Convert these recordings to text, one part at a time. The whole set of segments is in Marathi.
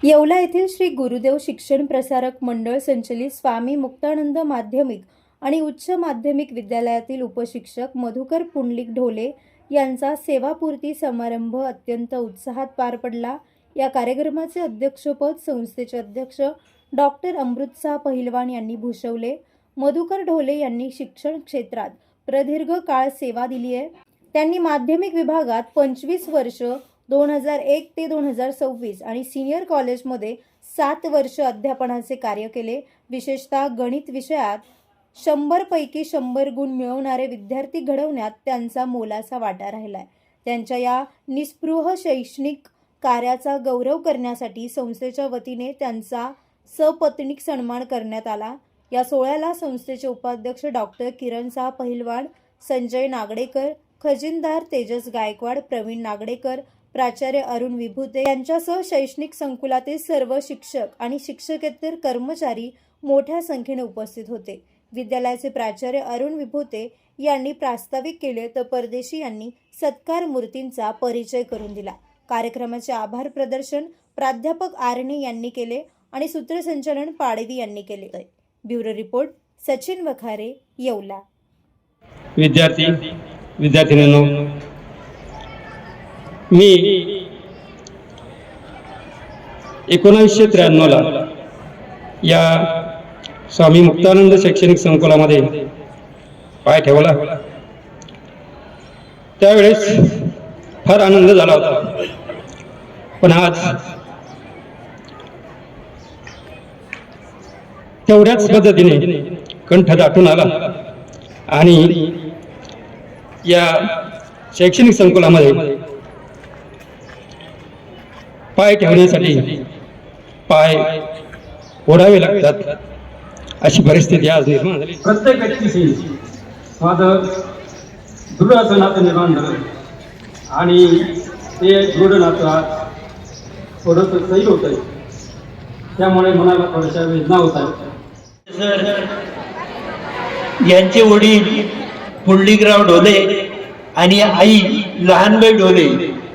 येवला येथील श्री गुरुदेव शिक्षण प्रसारक मंडळ संचलित स्वामी मुक्तानंद माध्यमिक आणि उच्च माध्यमिक विद्यालयातील उपशिक्षक मधुकर पुंडलिक ढोले यांचा सेवापूर्ती समारंभ अत्यंत उत्साहात पार पडला। या कार्यक्रमाचे अध्यक्षपद संस्थेचे अध्यक्ष डॉक्टर अमृतसाह पहिलवान यांनी भूषवले। मधुकर ढोले यांनी शिक्षण क्षेत्रात प्रदीर्घ काळ सेवा दिली आहे। त्यांनी माध्यमिक विभागात 25 वर्ष 2001 ते 2026 आणि सीनियर कॉलेजमध्ये 7 वर्ष अध्यापनाचे कार्य केले। विशेषतः गणित विषयात 100 पैकी 100 गुण मिळवणारे विद्यार्थी घडवण्यात त्यांचा मोलाचा वाटा राहिलाय। त्यांच्या या निस्पृह शैक्षणिक कार्याचा गौरव करण्यासाठी संस्थेच्या वतीने त्यांचा सपत्नीक सन्मान करण्यात आला। या सोहळ्याला संस्थेचे उपाध्यक्ष डॉक्टर किरणसाह पहिलवान, संजय नागडेकर, खजिनदार तेजस गायकवाड, प्रवीण नागडेकर, प्राचार्य अरुण विभूते यांच्यासह शैक्षणिक संकुलातील सर्व शिक्षक आणि शिक्षकेतर कर्मचारी मोठ्या संख्येने उपस्थित होते। विद्यालयाचे प्राचार्य अरुण विभूते यांनी प्रास्ताविक केले तर परदेशी यांनी सत्कार मूर्तींचा परिचय करून दिला। कार्यक्रमाचे आभार प्रदर्शन प्राध्यापक आरणे यांनी केले आणि सूत्रसंचालन पाडवी यांनी केले। Bureau report Sachin Wakhare, Yeola. विद्यार्थिनींनो, मी 1993 ला या स्वामी मुक्तानंद शैक्षणिक संकुलामध्ये पाय ठेवला। त्यावेळेस फार आनंद झाला होता, पण आज तेवढ्याच पद्धतीने कंठ दाटून आला आणि या शैक्षणिक संकुलामध्ये पाय ठेवण्यासाठी पाय ओढावे लागतात, अशी परिस्थिती आज निर्माण झाली। प्रत्येक व्यक्तीशी माझं दृढ असं नातं निर्माण झालं आणि ते दृढ नातं आज थोडंसं सैल होत आहे, त्यामुळे मनाला थोड्याशा वेदना होत आहेत। यांचे वडील पुंडलिकराव ढोले आणि आई लहानबाई ढोले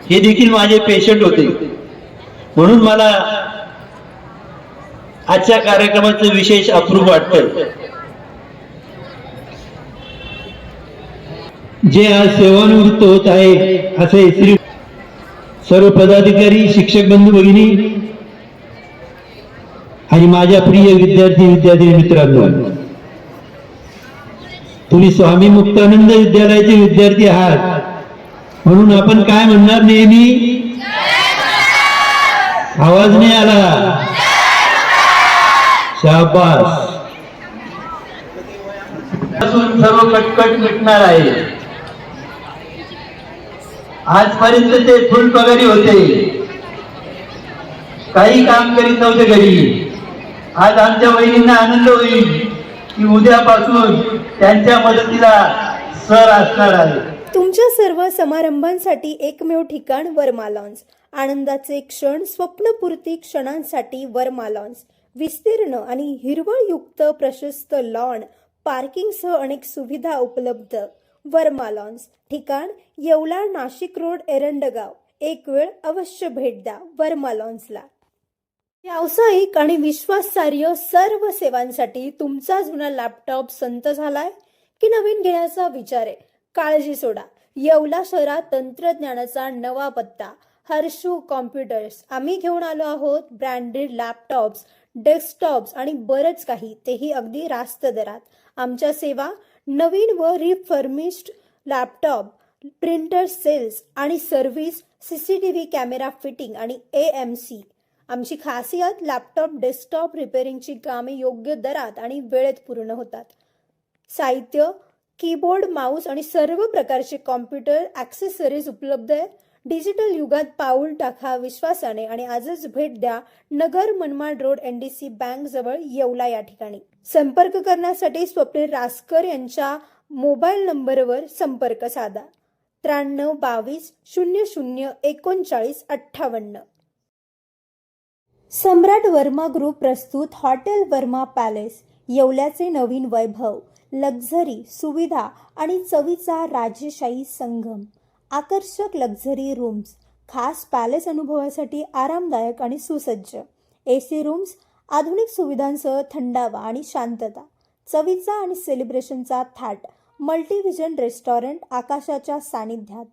हे देखील माझे पेशंट होते, म्हणून मला आजच्या कार्यक्रमाचं विशेष अप्रूप वाटतं। जे आज सेवानिवृत्त होत आहे असे श्री सर्व पदाधिकारी, शिक्षक बंधू भगिनी आणि माझ्या प्रिय विद्यार्थी मित्रांनो, तुम्ही स्वामी मुक्तानंद विद्यालयाचे विद्यार्थी आहात, म्हणून आपण काय म्हणणार नेहमी? आवाज नाही आला? शाबास। सर्व कटकट मिटणार आहे। आजपर्यंत ते फुल पगारी होते, काही काम करीत नव्हते घरी। आज आमच्या बहिणींना आनंद होईल की उद्यापासून त्यांच्या मदतीला सर असणार आहे। तुमच्या सर्व समारंभांसाठी एकमेव ठिकाण वर्मा लॉन्स। आनंदाचे क्षण, स्वप्नपूर्ती क्षणांसाठी वर्मा लॉन्स। विस्तीर्ण आणि हिरवळयुक्त प्रशस्त लॉन, पार्किंगसह अनेक सुविधा उपलब्ध। वर्मा लॉन्स, ठिकाण येवला, नाशिक रोड, एरंडगाव। एक वेळ अवश्य भेट द्या वर्मा लॉन्सला। व्यावसायिक आणि विश्वासार्ह सर्व सेवांसाठी तुमचा जुना लॅपटॉप संत झालाय की नवीन घेण्याचा विचार आहे? काळजी सोडा, येवला शहरात तंत्रज्ञानाचा नवा पत्ता, हर्षू कॉम्प्युटर्स। आम्ही घेऊन आलो आहोत ब्रँडेड लॅपटॉप्स, डेस्कटॉप्स आणि बरंच काही, तेही अगदी रास्त दरात। आमच्या सेवा नवीन व रिफर्निश्ड लॅपटॉप, प्रिंटर सेल्स आणि सर्व्हिस, CCTV कॅमेरा फिटिंग आणि AMC। आमची खासियत, लॅपटॉप डेस्कटॉप रिपेअरिंगची कामे योग्य दरात आणि वेळेत पूर्ण होतात। साहित्य, कीबोर्ड, माऊस आणि सर्व प्रकारचे कॉम्प्युटर ॲक्सेसरीज उपलब्ध आहे। डिजिटल युगात पाऊल टाका विश्वासाने आणि आजच भेट द्या Nagar Manmad road, NDC bank जवळ, येवला या ठिकाणी। संपर्क करण्यासाठी स्वप्नील रासकर यांच्या मोबाईल नंबरवर संपर्क साधा 93 22 00 39 58। सम्राट वर्मा ग्रुप प्रस्तुत हॉटेल वर्मा पॅलेस, येवल्याचे नवीन वैभव, लक्झरी, सुविधा आणि चवीचा राजेशाही संगम। आकर्षक लक्झरी रूम्स, खास पॅलेस अनुभवासाठी आरामदायक आणि सुसज्ज। AC रूम्स, आधुनिक सुविधांसह थंडावा आणि शांतता, चवीचा आणि सेलिब्रेशनचा थाट, मल्टीव्हिजन रेस्टॉरंट आकाशाच्या सानिध्यात,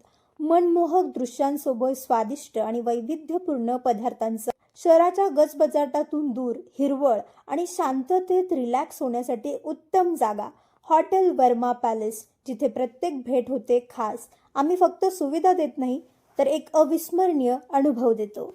मनमोहक दृश्यांसोबत स्वादिष्ट आणि वैविध्यपूर्ण पदार्थांचा, शहराच्या गजबजाटातून दूर, हिरवळ आणि शांततेत रिलॅक्स होण्यासाठी उत्तम जागा, हॉटेल वर्मा पॅलेस, जिथे प्रत्येक भेट होते खास. आम्ही फक्त सुविधा देत नाही तर एक अविस्मरणीय अनुभव देतो.